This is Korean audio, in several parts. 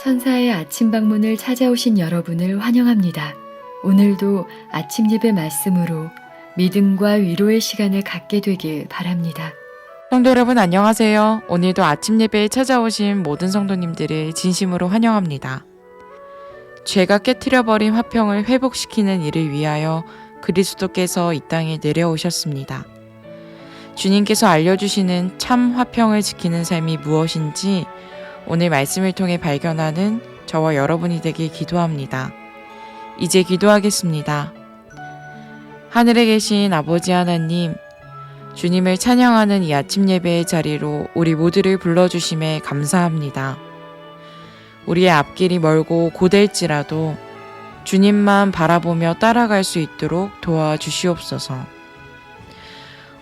천사의 아침 방문을 찾아오신 여러분을 환영합니다. 오늘도 아침 예배 말씀으로 믿음과 위로의 시간을 갖게 되길 바랍니다. 성도 여러분 안녕하세요. 오늘도 아침 예배에 찾아오신 모든 성도님들을 진심으로 환영합니다. 죄가 깨트려버린 화평을 회복시키는 일을 위하여 그리스도께서 이 땅에 내려오셨습니다. 주님께서 알려주시는 참 화평을 지키는 삶이 무엇인지 오늘 말씀을 통해 발견하는 저와 여러분이 되길 기도합니다. 이제 기도하겠습니다. 하늘에 계신 아버지 하나님, 주님을 찬양하는 이 아침 예배의 자리로 우리 모두를 불러주심에 감사합니다. 우리의 앞길이 멀고 고될지라도 주님만 바라보며 따라갈 수 있도록 도와주시옵소서.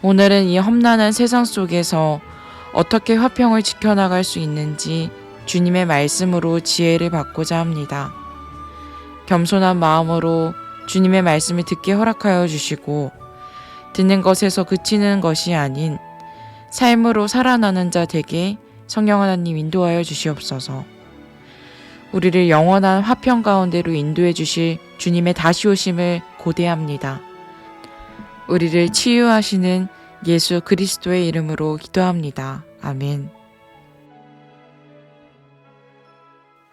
오늘은 이 험난한 세상 속에서 어떻게 화평을 지켜나갈 수 있는지 주님의 말씀으로 지혜를 받고자 합니다. 겸손한 마음으로 주님의 말씀을 듣게 허락하여 주시고 듣는 것에서 그치는 것이 아닌 삶으로 살아나는 자 되게 성령 하나님 인도하여 주시옵소서. 우리를 영원한 화평 가운데로 인도해 주실 주님의 다시 오심을 고대합니다. 우리를 치유하시는 예수 그리스도의 이름으로 기도합니다. 아멘.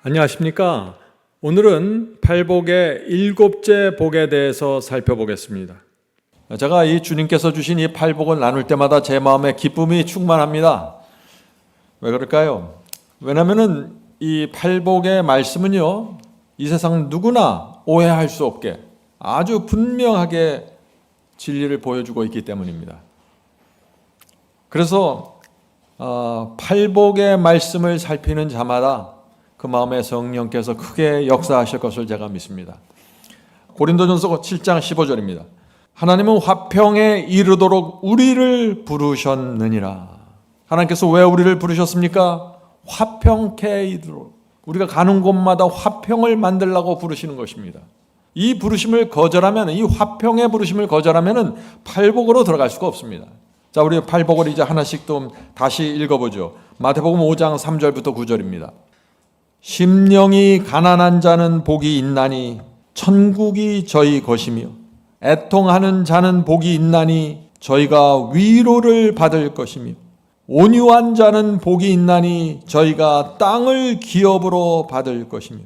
안녕하십니까? 오늘은 팔복의 7째 복에 대해서 살펴보겠습니다. 제가 이 주님께서 주신 이 팔복을 나눌 때마다 제 마음에 기쁨이 충만합니다. 왜 그럴까요? 왜냐하면 이 팔복의 말씀은요, 이 세상 누구나 오해할 수 없게 아주 분명하게 진리를 보여주고 있기 때문입니다. 그래서 팔복의 말씀을 살피는 자마다 그 마음에 성령께서 크게 역사하실 것을 제가 믿습니다. 고린도전서 7장 15절입니다. 하나님은 화평에 이르도록 우리를 부르셨느니라. 하나님께서 왜 우리를 부르셨습니까? 화평케 이르도록. 우리가 가는 곳마다 화평을 만들라고 부르시는 것입니다. 이 부르심을 거절하면, 이 화평의 부르심을 거절하면 팔복으로 들어갈 수가 없습니다. 자, 우리 팔복을 이제 하나씩 또 다시 읽어보죠. 마태복음 5장 3절부터 9절입니다. 심령이 가난한 자는 복이 있나니 천국이 저희 것이며 애통하는 자는 복이 있나니 저희가 위로를 받을 것이며 온유한 자는 복이 있나니 저희가 땅을 기업으로 받을 것이며.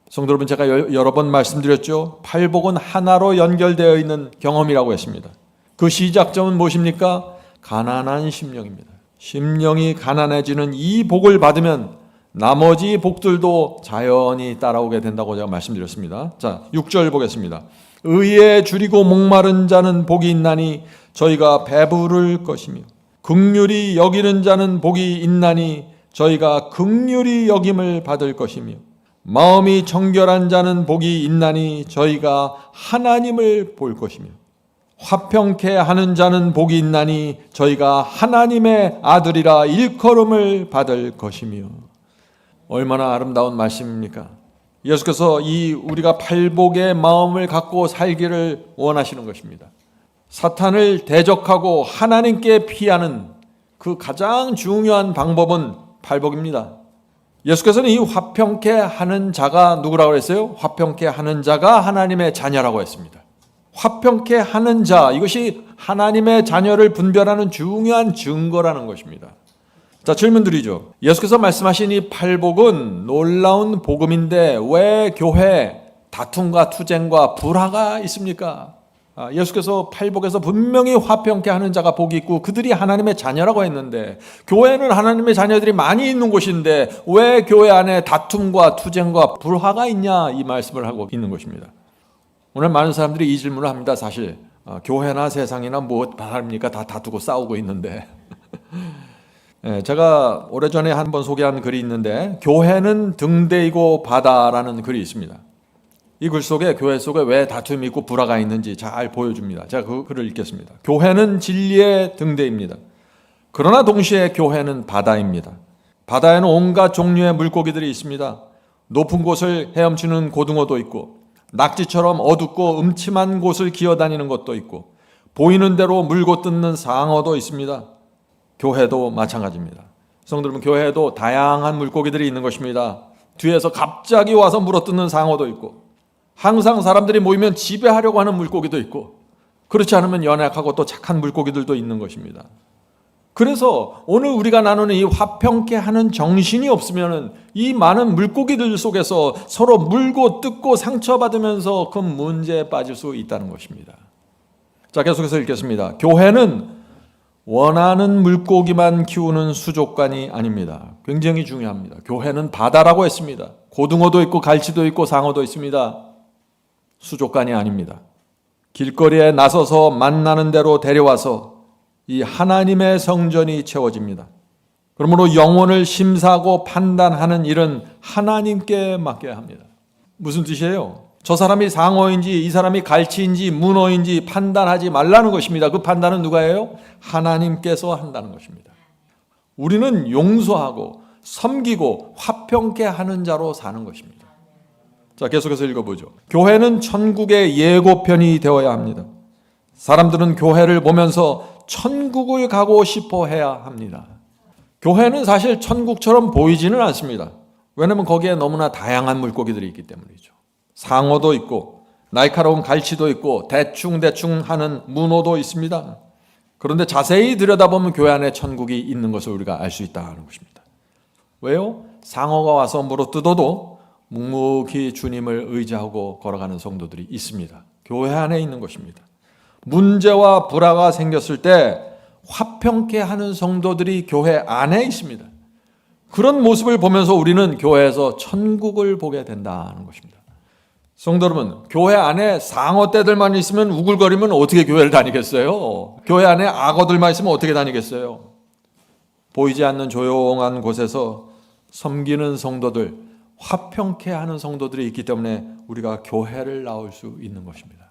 성도 여러분, 제가 여러 번 말씀드렸죠. 팔복은 하나로 연결되어 있는 경험이라고 했습니다. 그 시작점은 무엇입니까? 가난한 심령입니다. 심령이 가난해지는 이 복을 받으면 나머지 복들도 자연히 따라오게 된다고 제가 말씀드렸습니다. 자, 6절 보겠습니다. 의에 줄이고 목마른 자는 복이 있나니 저희가 배부를 것이며 긍휼히 여기는 자는 복이 있나니 저희가 긍휼히 여김을 받을 것이며 마음이 정결한 자는 복이 있나니 저희가 하나님을 볼 것이며 화평케 하는 자는 복이 있나니 저희가 하나님의 아들이라 일컬음을 받을 것이며. 얼마나 아름다운 말씀입니까? 예수께서 우리가 팔복의 마음을 갖고 살기를 원하시는 것입니다. 사탄을 대적하고 하나님께 피하는 그 가장 중요한 방법은 팔복입니다. 예수께서는 이 화평케 하는 자가 누구라고 했어요? 화평케 하는 자가 하나님의 자녀라고 했습니다. 화평케 하는 자, 이것이 하나님의 자녀를 분별하는 중요한 증거라는 것입니다. 자, 질문 드리죠. 예수께서 말씀하신 이 팔복은 놀라운 복음인데 왜 교회에 다툼과 투쟁과 불화가 있습니까? 예수께서 팔복에서 분명히 화평케 하는 자가 복이 있고 그들이 하나님의 자녀라고 했는데, 교회는 하나님의 자녀들이 많이 있는 곳인데 왜 교회 안에 다툼과 투쟁과 불화가 있냐, 이 말씀을 하고 있는 것입니다. 오늘 많은 사람들이 이 질문을 합니다. 사실 교회나 세상이나 무엇 바랍니까? 다 다투고 싸우고 있는데 제가 오래전에 한번 소개한 글이 있는데, 교회는 등대이고 바다라는 글이 있습니다. 이 글 속에 교회 속에 왜 다툼이 있고 불화가 있는지 잘 보여줍니다. 제가 그 글을 읽겠습니다. 교회는 진리의 등대입니다. 그러나 동시에 교회는 바다입니다. 바다에는 온갖 종류의 물고기들이 있습니다. 높은 곳을 헤엄치는 고등어도 있고, 낙지처럼 어둡고 음침한 곳을 기어다니는 것도 있고, 보이는 대로 물고 뜯는 상어도 있습니다. 교회도 마찬가지입니다. 성도 여러분, 교회에도 다양한 물고기들이 있는 것입니다. 뒤에서 갑자기 와서 물어뜯는 상어도 있고, 항상 사람들이 모이면 지배하려고 하는 물고기도 있고, 그렇지 않으면 연약하고 또 착한 물고기들도 있는 것입니다. 그래서 오늘 우리가 나누는 이 화평케 하는 정신이 없으면 이 많은 물고기들 속에서 서로 물고 뜯고 상처받으면서 그 문제에 빠질 수 있다는 것입니다. 자, 계속해서 읽겠습니다. 교회는 원하는 물고기만 키우는 수족관이 아닙니다. 굉장히 중요합니다. 교회는 바다라고 했습니다. 고등어도 있고 갈치도 있고 상어도 있습니다. 수족관이 아닙니다. 길거리에 나서서 만나는 대로 데려와서 이 하나님의 성전이 채워집니다. 그러므로 영혼을 심사하고 판단하는 일은 하나님께 맡겨야 합니다. 무슨 뜻이에요? 저 사람이 상어인지 이 사람이 갈치인지 문어인지 판단하지 말라는 것입니다. 그 판단은 누가 해요? 하나님께서 한다는 것입니다. 우리는 용서하고 섬기고 화평케 하는 자로 사는 것입니다. 자, 계속해서 읽어보죠. 교회는 천국의 예고편이 되어야 합니다. 사람들은 교회를 보면서 천국을 가고 싶어 해야 합니다. 교회는 사실 천국처럼 보이지는 않습니다. 왜냐하면 거기에 너무나 다양한 물고기들이 있기 때문이죠. 상어도 있고 날카로운 갈치도 있고 대충 하는 문어도 있습니다. 그런데 자세히 들여다보면 교회 안에 천국이 있는 것을 우리가 알 수 있다는 것입니다. 왜요? 상어가 와서 물어뜯어도 묵묵히 주님을 의지하고 걸어가는 성도들이 있습니다. 교회 안에 있는 것입니다. 문제와 불화가 생겼을 때 화평케 하는 성도들이 교회 안에 있습니다. 그런 모습을 보면서 우리는 교회에서 천국을 보게 된다는 것입니다. 성도 여러분, 교회 안에 상어떼들만 있으면 우글거리면 어떻게 교회를 다니겠어요? 교회 안에 악어들만 있으면 어떻게 다니겠어요? 보이지 않는 조용한 곳에서 섬기는 성도들, 화평케 하는 성도들이 있기 때문에 우리가 교회를 나올 수 있는 것입니다.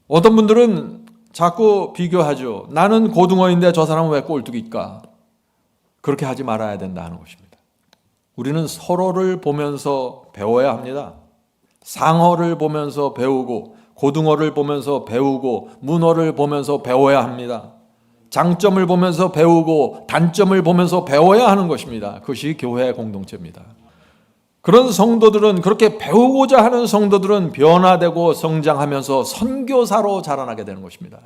어떤 분들은 자꾸 비교하죠. 나는 고등어인데 저 사람은 왜 꼴뚜기일까? 그렇게 하지 말아야 된다는 것입니다. 우리는 서로를 보면서 배워야 합니다. 상어를 보면서 배우고 고등어를 보면서 배우고 문어를 보면서 배워야 합니다. 장점을 보면서 배우고 단점을 보면서 배워야 하는 것입니다. 그것이 교회 공동체입니다. 그런 성도들은, 그렇게 배우고자 하는 성도들은 변화되고 성장하면서 선교사로 자라나게 되는 것입니다.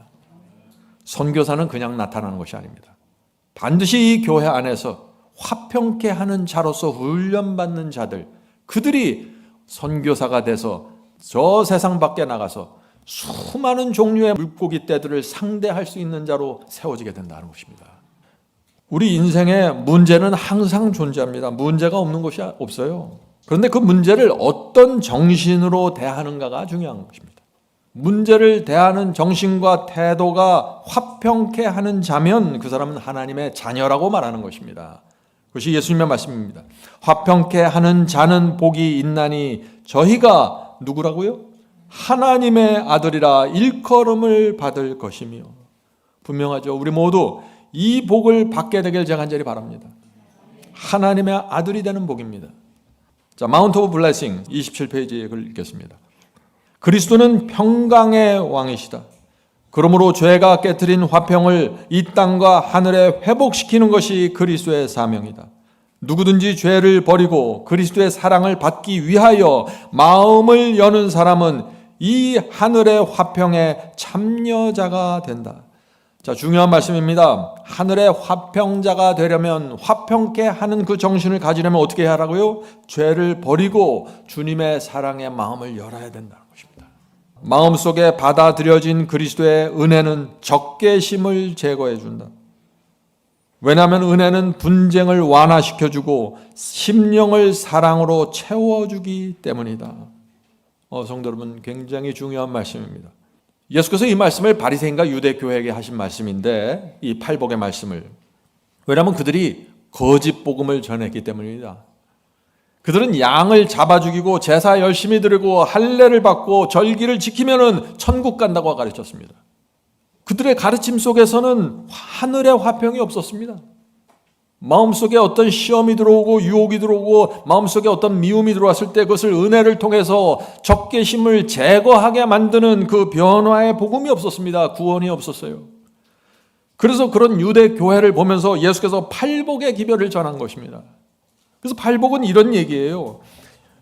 선교사는 그냥 나타나는 것이 아닙니다. 반드시 이 교회 안에서 화평케 하는 자로서 훈련받는 자들, 그들이 선교사가 돼서 저 세상 밖에 나가서 수많은 종류의 물고기 떼들을 상대할 수 있는 자로 세워지게 된다는 것입니다. 우리 인생에 문제는 항상 존재합니다. 문제가 없는 것이 없어요. 그런데 그 문제를 어떤 정신으로 대하는가가 중요한 것입니다. 문제를 대하는 정신과 태도가 화평케 하는 자면 그 사람은 하나님의 자녀라고 말하는 것입니다. 그것이 예수님의 말씀입니다. 화평케 하는 자는 복이 있나니 저희가 누구라고요? 하나님의 아들이라 일컬음을 받을 것이며. 분명하죠. 우리 모두 이 복을 받게 되길 제가 간절히 바랍니다. 하나님의 아들이 되는 복입니다. 자, 마운트 오브 블레싱 27페이지에 글 읽겠습니다. 그리스도는 평강의 왕이시다. 그러므로 죄가 깨트린 화평을 이 땅과 하늘에 회복시키는 것이 그리스도의 사명이다. 누구든지 죄를 버리고 그리스도의 사랑을 받기 위하여 마음을 여는 사람은 이 하늘의 화평의 참여자가 된다. 자, 중요한 말씀입니다. 하늘의 화평자가 되려면, 화평케 하는 그 정신을 가지려면 어떻게 하라고요? 죄를 버리고 주님의 사랑의 마음을 열어야 된다는 것입니다. 마음속에 받아들여진 그리스도의 은혜는 적개심을 제거해 준다. 왜냐하면 은혜는 분쟁을 완화시켜주고 심령을 사랑으로 채워주기 때문이다. 성도 여러분, 굉장히 중요한 말씀입니다. 예수께서 이 말씀을 바리새인과 유대교회에게 하신 말씀인데, 이 팔복의 말씀을, 왜냐하면 그들이 거짓 복음을 전했기 때문입니다. 그들은 양을 잡아 죽이고 제사 열심히 드리고 할례를 받고 절기를 지키면은 천국 간다고 가르쳤습니다. 그들의 가르침 속에서는 하늘의 화평이 없었습니다. 마음속에 어떤 시험이 들어오고 유혹이 들어오고 마음속에 어떤 미움이 들어왔을 때 그것을 은혜를 통해서 적개심을 제거하게 만드는 그 변화의 복음이 없었습니다. 구원이 없었어요. 그래서 그런 유대 교회를 보면서 예수께서 팔복의 기별을 전한 것입니다. 그래서 팔복은 이런 얘기예요.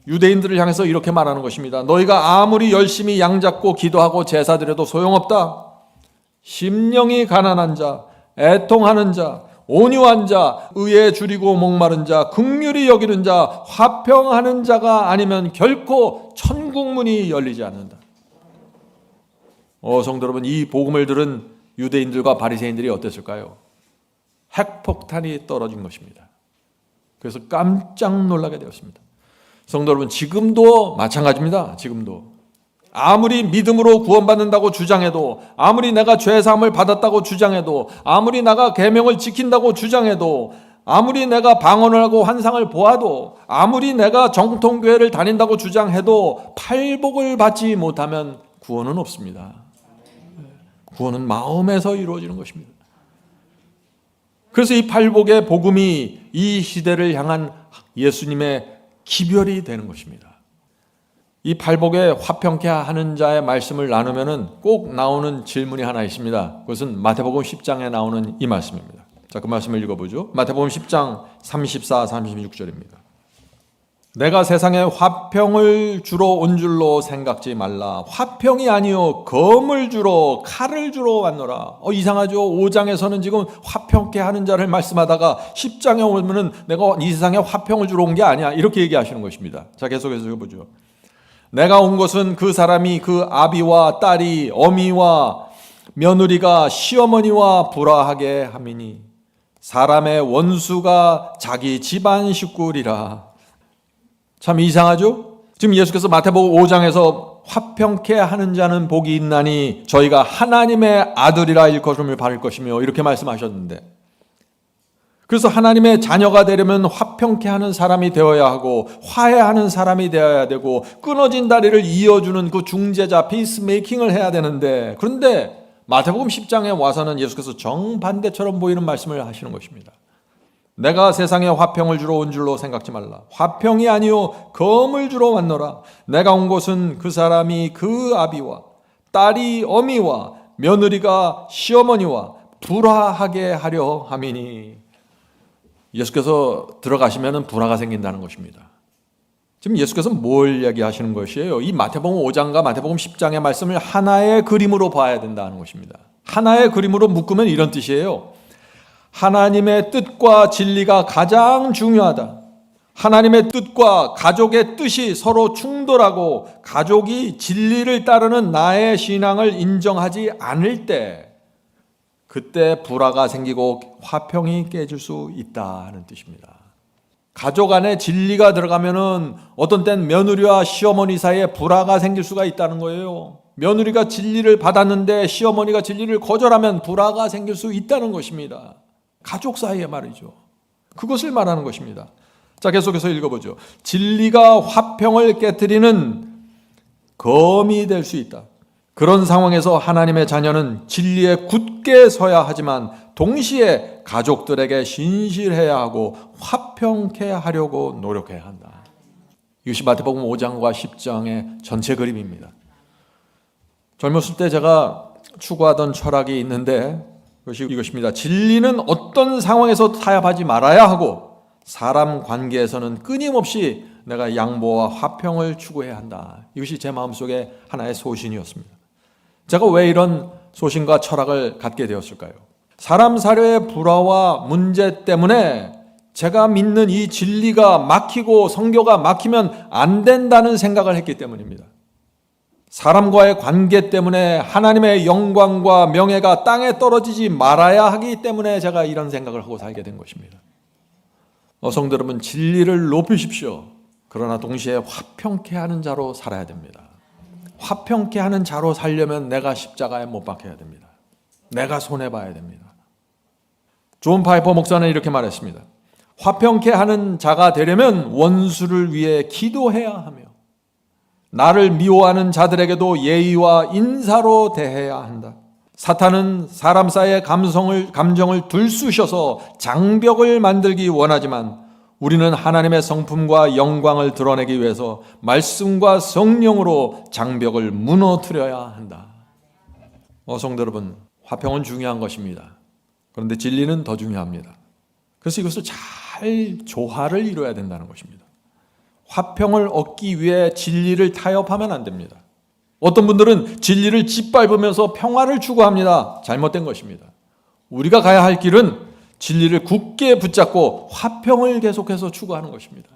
유대인들을 향해서 이렇게 말하는 것입니다. 너희가 아무리 열심히 양잡고 기도하고 제사 드려도 소용없다. 심령이 가난한 자, 애통하는 자, 온유한 자, 의에 줄이고 목마른 자, 긍휼히 여기는 자, 화평하는 자가 아니면 결코 천국문이 열리지 않는다. 성도 여러분, 이 복음을 들은 유대인들과 바리새인들이 어땠을까요? 핵폭탄이 떨어진 것입니다. 그래서 깜짝 놀라게 되었습니다. 성도 여러분, 지금도 마찬가지입니다. 지금도 아무리 믿음으로 구원받는다고 주장해도, 아무리 내가 죄사함을 받았다고 주장해도, 아무리 내가 계명을 지킨다고 주장해도, 아무리 내가 방언을 하고 환상을 보아도, 아무리 내가 정통교회를 다닌다고 주장해도 팔복을 받지 못하면 구원은 없습니다. 구원은 마음에서 이루어지는 것입니다. 그래서 이 팔복의 복음이 이 시대를 향한 예수님의 기별이 되는 것입니다. 이 팔복에 화평케 하는 자의 말씀을 나누면은 꼭 나오는 질문이 하나 있습니다. 그것은 마태복음 10장에 나오는 이 말씀입니다. 자, 그 말씀을 읽어보죠. 마태복음 10장 34, 36절입니다. 내가 세상에 화평을 주러 온 줄로 생각지 말라. 화평이 아니요 검을 주러, 칼을 주러 왔노라. 이상하죠? 5장에서는 지금 화평케 하는 자를 말씀하다가 10장에 오면은 내가 이 세상에 화평을 주러 온 게 아니야, 이렇게 얘기하시는 것입니다. 자, 계속해서 읽어보죠. 내가 온 것은 그 사람이 그 아비와 딸이, 어미와 며느리가 시어머니와 불화하게 함이니 사람의 원수가 자기 집안 식구리라. 참 이상하죠? 지금 예수께서 마태복음 5장에서 화평케 하는 자는 복이 있나니 저희가 하나님의 아들이라 일컬음을 받을 것이며 이렇게 말씀하셨는데, 그래서 하나님의 자녀가 되려면 화평케 하는 사람이 되어야 하고 화해하는 사람이 되어야 되고 끊어진 다리를 이어주는 그 중재자 피스메이킹을 해야 되는데, 그런데 마태복음 10장에 와서는 예수께서 정반대처럼 보이는 말씀을 하시는 것입니다. 내가 세상에 화평을 주러 온 줄로 생각지 말라. 화평이 아니요 검을 주러 왔노라. 내가 온 곳은 그 사람이 그 아비와 딸이 어미와 며느리가 시어머니와 불화하게 하려 함이니. 예수께서 들어가시면 불화가 생긴다는 것입니다. 지금 예수께서 뭘 얘기하시는 것이에요? 이 마태복음 5장과 마태복음 10장의 말씀을 하나의 그림으로 봐야 된다는 것입니다. 하나의 그림으로 묶으면 이런 뜻이에요. 하나님의 뜻과 진리가 가장 중요하다. 하나님의 뜻과 가족의 뜻이 서로 충돌하고 가족이 진리를 따르는 나의 신앙을 인정하지 않을 때, 그때 불화가 생기고 화평이 깨질 수 있다는 뜻입니다. 가족 안에 진리가 들어가면은 어떤 땐 며느리와 시어머니 사이에 불화가 생길 수가 있다는 거예요. 며느리가 진리를 받았는데 시어머니가 진리를 거절하면 불화가 생길 수 있다는 것입니다. 가족 사이에 말이죠. 그것을 말하는 것입니다. 자, 계속해서 읽어보죠. 진리가 화평을 깨뜨리는 검이 될 수 있다. 그런 상황에서 하나님의 자녀는 진리에 굳게 서야 하지만 동시에 가족들에게 신실해야 하고 화평케 하려고 노력해야 한다. 이것이 마태복음 5장과 10장의 전체 그림입니다. 젊었을 때 제가 추구하던 철학이 있는데 그것이 이것입니다. 진리는 어떤 상황에서 타협하지 말아야 하고 사람 관계에서는 끊임없이 내가 양보와 화평을 추구해야 한다. 이것이 제 마음속에 하나의 소신이었습니다. 제가 왜 이런 소신과 철학을 갖게 되었을까요? 사람 사회의 불화와 문제 때문에 제가 믿는 이 진리가 막히고 성교가 막히면 안 된다는 생각을 했기 때문입니다. 사람과의 관계 때문에 하나님의 영광과 명예가 땅에 떨어지지 말아야 하기 때문에 제가 이런 생각을 하고 살게 된 것입니다. 성도 여러분, 진리를 높이십시오. 그러나 동시에 화평케 하는 자로 살아야 됩니다. 화평케 하는 자로 살려면 내가 십자가에 못 박혀야 됩니다. 내가 손해봐야 됩니다. 존 파이퍼 목사는 이렇게 말했습니다. 화평케 하는 자가 되려면 원수를 위해 기도해야 하며 나를 미워하는 자들에게도 예의와 인사로 대해야 한다. 사탄은 사람 사이의 감정을 들쑤셔서 장벽을 만들기 원하지만 우리는 하나님의 성품과 영광을 드러내기 위해서 말씀과 성령으로 장벽을 무너뜨려야 한다. 성도 여러분, 화평은 중요한 것입니다. 그런데 진리는 더 중요합니다. 그래서 이것을 잘 조화를 이루어야 된다는 것입니다. 화평을 얻기 위해 진리를 타협하면 안 됩니다. 어떤 분들은 진리를 짓밟으면서 평화를 추구합니다. 잘못된 것입니다. 우리가 가야 할 길은 진리를 굳게 붙잡고 화평을 계속해서 추구하는 것입니다.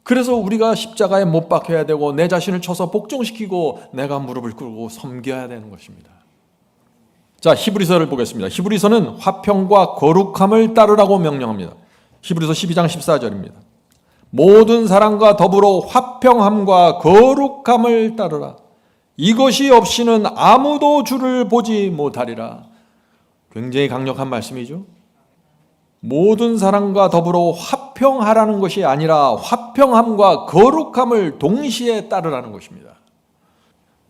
그래서 우리가 십자가에 못 박혀야 되고 내 자신을 쳐서 복종시키고 내가 무릎을 꿇고 섬겨야 되는 것입니다. 자, 히브리서를 보겠습니다. 히브리서는 화평과 거룩함을 따르라고 명령합니다. 히브리서 12장 14절입니다. 모든 사람과 더불어 화평함과 거룩함을 따르라. 이것이 없이는 아무도 주를 보지 못하리라. 굉장히 강력한 말씀이죠. 모든 사람과 더불어 화평하라는 것이 아니라 화평함과 거룩함을 동시에 따르라는 것입니다.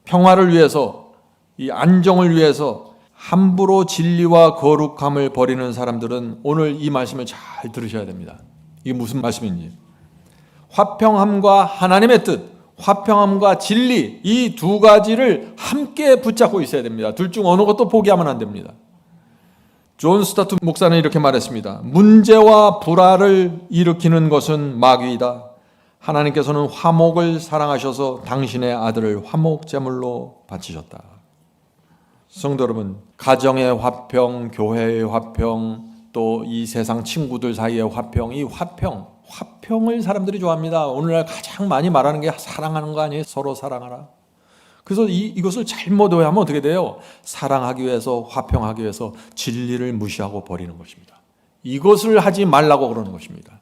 평화를 위해서, 이 안정을 위해서 함부로 진리와 거룩함을 버리는 사람들은 오늘 이 말씀을 잘 들으셔야 됩니다. 이게 무슨 말씀인지. 화평함과 하나님의 뜻, 화평함과 진리, 이 두 가지를 함께 붙잡고 있어야 됩니다. 둘 중 어느 것도 포기하면 안 됩니다. 존 스타트 목사는 이렇게 말했습니다. 문제와 불화를 일으키는 것은 마귀이다. 하나님께서는 화목을 사랑하셔서 당신의 아들을 화목 제물로 바치셨다. 성도 여러분, 가정의 화평, 교회의 화평, 또 이 세상 친구들 사이의 화평, 이 화평을 사람들이 좋아합니다. 오늘날 가장 많이 말하는 게 사랑하는 거 아니에요? 서로 사랑하라. 그래서 이것을 잘못 오해하면 어떻게 돼요? 사랑하기 위해서, 화평하기 위해서 진리를 무시하고 버리는 것입니다. 이것을 하지 말라고 그러는 것입니다.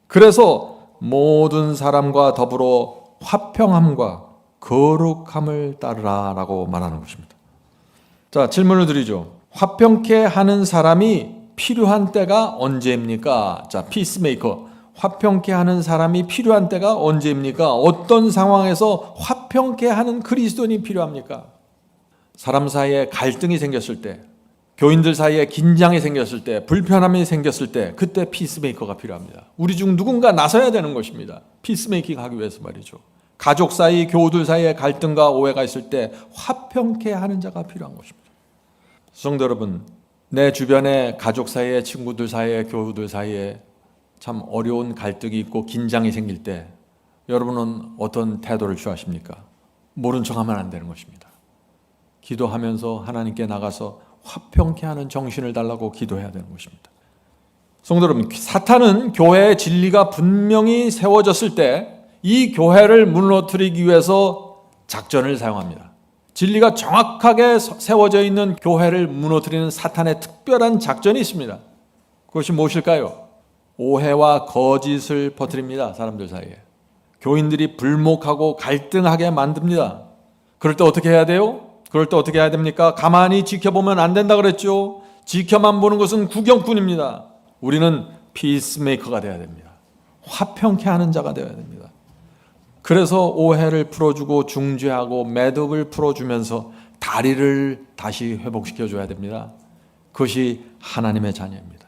그래서 모든 사람과 더불어 화평함과 거룩함을 따르라라고 말하는 것입니다. 자, 질문을 드리죠. 화평케 하는 사람이 필요한 때가 언제입니까? 자, 피스메이커. 화평케 하는 사람이 필요한 때가 언제입니까? 어떤 상황에서 화평케 하는 그리스도인이 필요합니까? 사람 사이에 갈등이 생겼을 때, 교인들 사이에 긴장이 생겼을 때, 불편함이 생겼을 때, 그때 피스메이커가 필요합니다. 우리 중 누군가 나서야 되는 것입니다. 피스메이킹 하기 위해서 말이죠. 가족 사이, 교우들 사이에 갈등과 오해가 있을 때 화평케 하는 자가 필요한 것입니다. 성도 여러분, 내 주변에 가족 사이에, 친구들 사이에, 교우들 사이에 참 어려운 갈등이 있고 긴장이 생길 때 여러분은 어떤 태도를 취하십니까? 모른 척하면 안 되는 것입니다. 기도하면서 하나님께 나가서 화평케 하는 정신을 달라고 기도해야 되는 것입니다. 성도 여러분, 사탄은 교회의 진리가 분명히 세워졌을 때 이 교회를 무너뜨리기 위해서 작전을 사용합니다. 진리가 정확하게 세워져 있는 교회를 무너뜨리는 사탄의 특별한 작전이 있습니다. 그것이 무엇일까요? 오해와 거짓을 퍼뜨립니다. 사람들 사이에. 교인들이 불목하고 갈등하게 만듭니다. 그럴 때 어떻게 해야 돼요? 그럴 때 어떻게 해야 됩니까? 가만히 지켜보면 안 된다 그랬죠. 지켜만 보는 것은 구경꾼입니다. 우리는 피스메이커가 되어야 됩니다. 화평케 하는 자가 되어야 됩니다. 그래서 오해를 풀어주고 중재하고 매듭을 풀어주면서 다리를 다시 회복시켜줘야 됩니다. 그것이 하나님의 자녀입니다.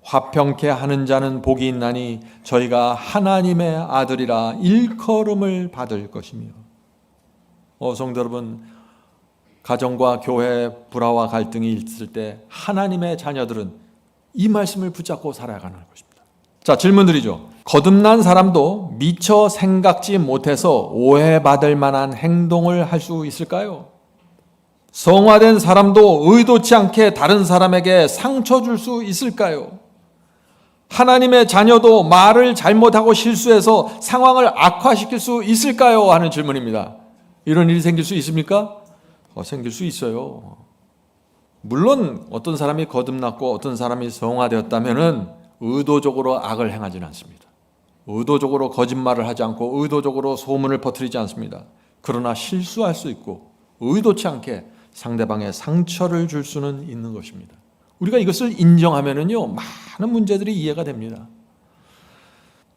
화평케 하는 자는 복이 있나니 저희가 하나님의 아들이라 일컬음을 받을 것이며. 성도 여러분, 가정과 교회 불화와 갈등이 있을 때 하나님의 자녀들은 이 말씀을 붙잡고 살아가는 것입니다. 자, 질문 드리죠. 거듭난 사람도 미처 생각지 못해서 오해받을 만한 행동을 할 수 있을까요? 성화된 사람도 의도치 않게 다른 사람에게 상처 줄 수 있을까요? 하나님의 자녀도 말을 잘못하고 실수해서 상황을 악화시킬 수 있을까요? 하는 질문입니다. 이런 일이 생길 수 있습니까? 생길 수 있어요. 물론 어떤 사람이 거듭났고 어떤 사람이 성화되었다면 의도적으로 악을 행하지는 않습니다. 의도적으로 거짓말을 하지 않고 의도적으로 소문을 퍼뜨리지 않습니다. 그러나 실수할 수 있고 의도치 않게 상대방의 상처를 줄 수는 있는 것입니다. 우리가 이것을 인정하면은요, 많은 문제들이 이해가 됩니다.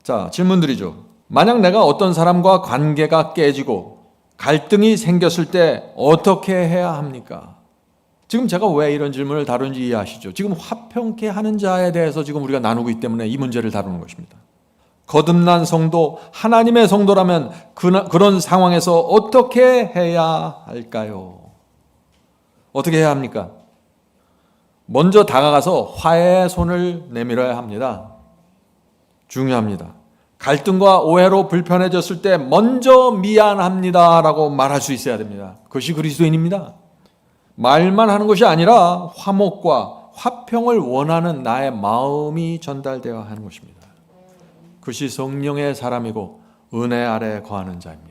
자, 질문 드리죠. 만약 내가 어떤 사람과 관계가 깨지고 갈등이 생겼을 때 어떻게 해야 합니까? 지금 제가 왜 이런 질문을 다루는지 이해하시죠? 지금 화평케 하는 자에 대해서 지금 우리가 나누고 있기 때문에 이 문제를 다루는 것입니다. 거듭난 성도, 하나님의 성도라면 그런 상황에서 어떻게 해야 할까요? 어떻게 해야 합니까? 먼저 다가가서 화해의 손을 내밀어야 합니다. 중요합니다. 갈등과 오해로 불편해졌을 때 먼저 미안합니다라고 말할 수 있어야 됩니다. 그것이 그리스도인입니다. 말만 하는 것이 아니라 화목과 화평을 원하는 나의 마음이 전달되어야 하는 것입니다. 그것이 성령의 사람이고 은혜 아래 거하는 자입니다.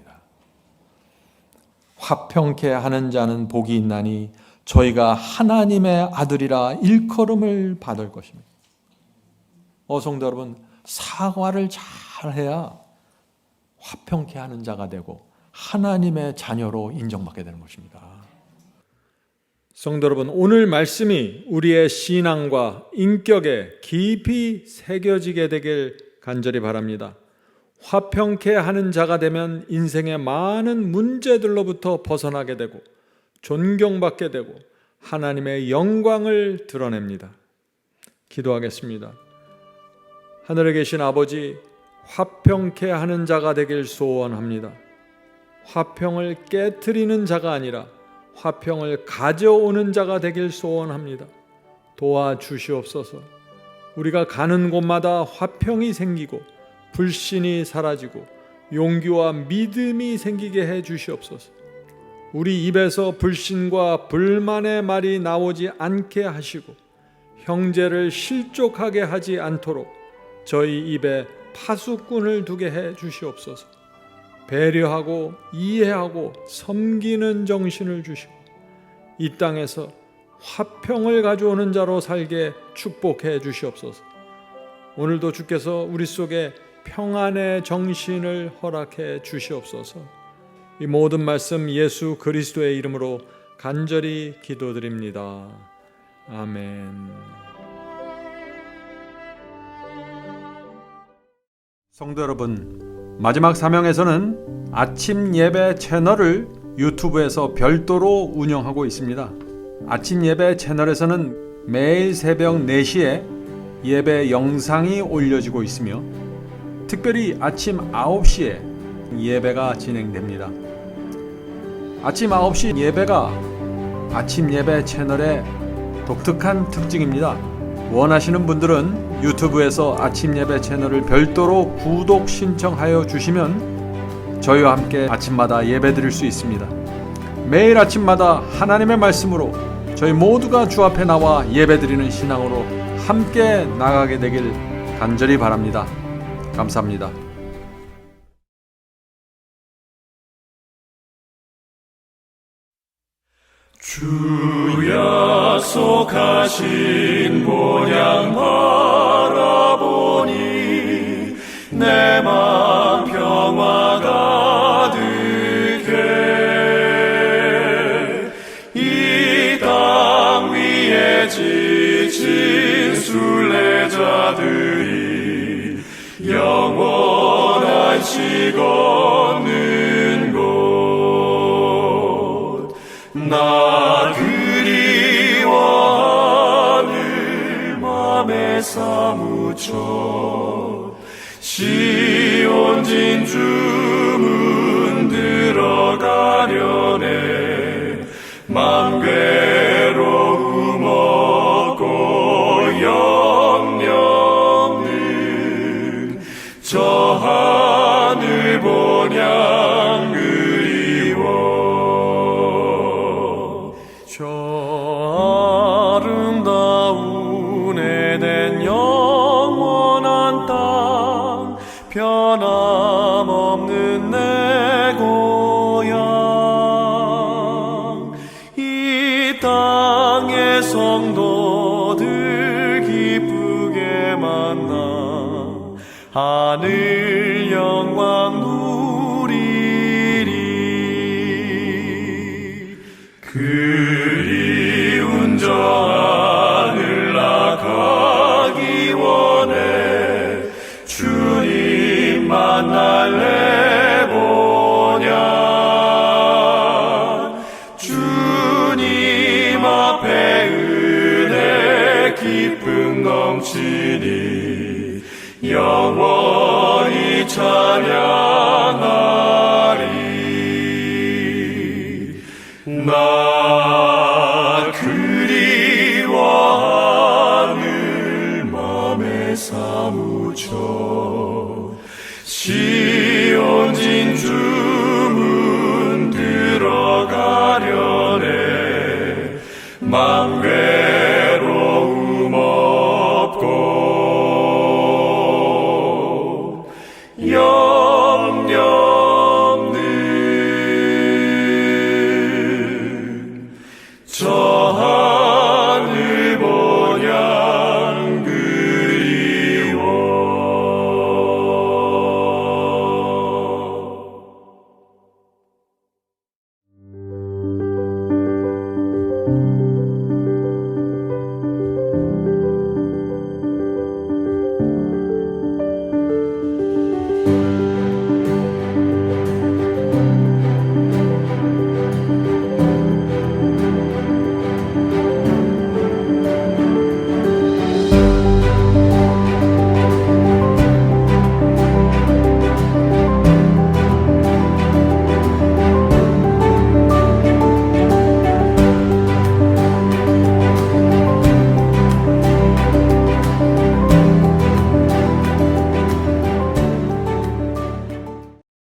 화평케 하는 자는 복이 있나니 저희가 하나님의 아들이라 일컬음을 받을 것입니다. 성도 여러분, 사과를 잘해야 화평케 하는 자가 되고 하나님의 자녀로 인정받게 되는 것입니다. 성도 여러분, 오늘 말씀이 우리의 신앙과 인격에 깊이 새겨지게 되길 간절히 바랍니다. 화평케 하는 자가 되면 인생의 많은 문제들로부터 벗어나게 되고 존경받게 되고 하나님의 영광을 드러냅니다. 기도하겠습니다. 하늘에 계신 아버지, 화평케 하는 자가 되길 소원합니다. 화평을 깨트리는 자가 아니라 화평을 가져오는 자가 되길 소원합니다. 도와주시옵소서. 우리가 가는 곳마다 화평이 생기고 불신이 사라지고 용기와 믿음이 생기게 해 주시옵소서. 우리 입에서 불신과 불만의 말이 나오지 않게 하시고 형제를 실족하게 하지 않도록 저희 입에 파수꾼을 두게 해 주시옵소서. 배려하고 이해하고 섬기는 정신을 주시고 이 땅에서 화평을 가져오는 자로 살게 축복해 주시옵소서. 오늘도 주께서 우리 속에 평안의 정신을 허락해 주시옵소서. 이 모든 말씀 예수 그리스도의 이름으로 간절히 기도드립니다. 아멘. 성도 여러분, 마지막 사명에서는 아침 예배 채널을 유튜브에서 별도로 운영하고 있습니다. 아침 예배 채널에서는 매일 새벽 4시에 예배 영상이 올려지고 있으며 특별히 아침 9시에 예배가 진행됩니다. 아침 9시 예배가 아침 예배 채널의 독특한 특징입니다. 원하시는 분들은 유튜브에서 아침 예배 채널을 별도로 구독 신청하여 주시면 저희와 함께 아침마다 예배 드릴 수 있습니다. 매일 아침마다 하나님의 말씀으로 저희 모두가 주 앞에 나와 예배 드리는 신앙으로 함께 나가게 되길 간절히 바랍니다. 감사합니다. 주 약속하신 본향 바라보니 내 맘 평화 가득해. 이 땅 위에 지친 순례자들이 영원한 시 걷는 곳, 나 그리워하늘 맘에 사무쳐 시온 진주문 들어가려네. 맘 괴로움 없고 영영는 저 하늘 본향 그리워. 저 아름다운 에덴 영원한 땅, 변함없는 내 고향. 이 땅의 성도들 기쁘게 만나 하늘 영광 누리리. 그리운 저 하늘 나가기 원해. 주님 만날래 보냐. 주님 앞에 은혜 기쁨 넘치니 영원히 찬양하리. 나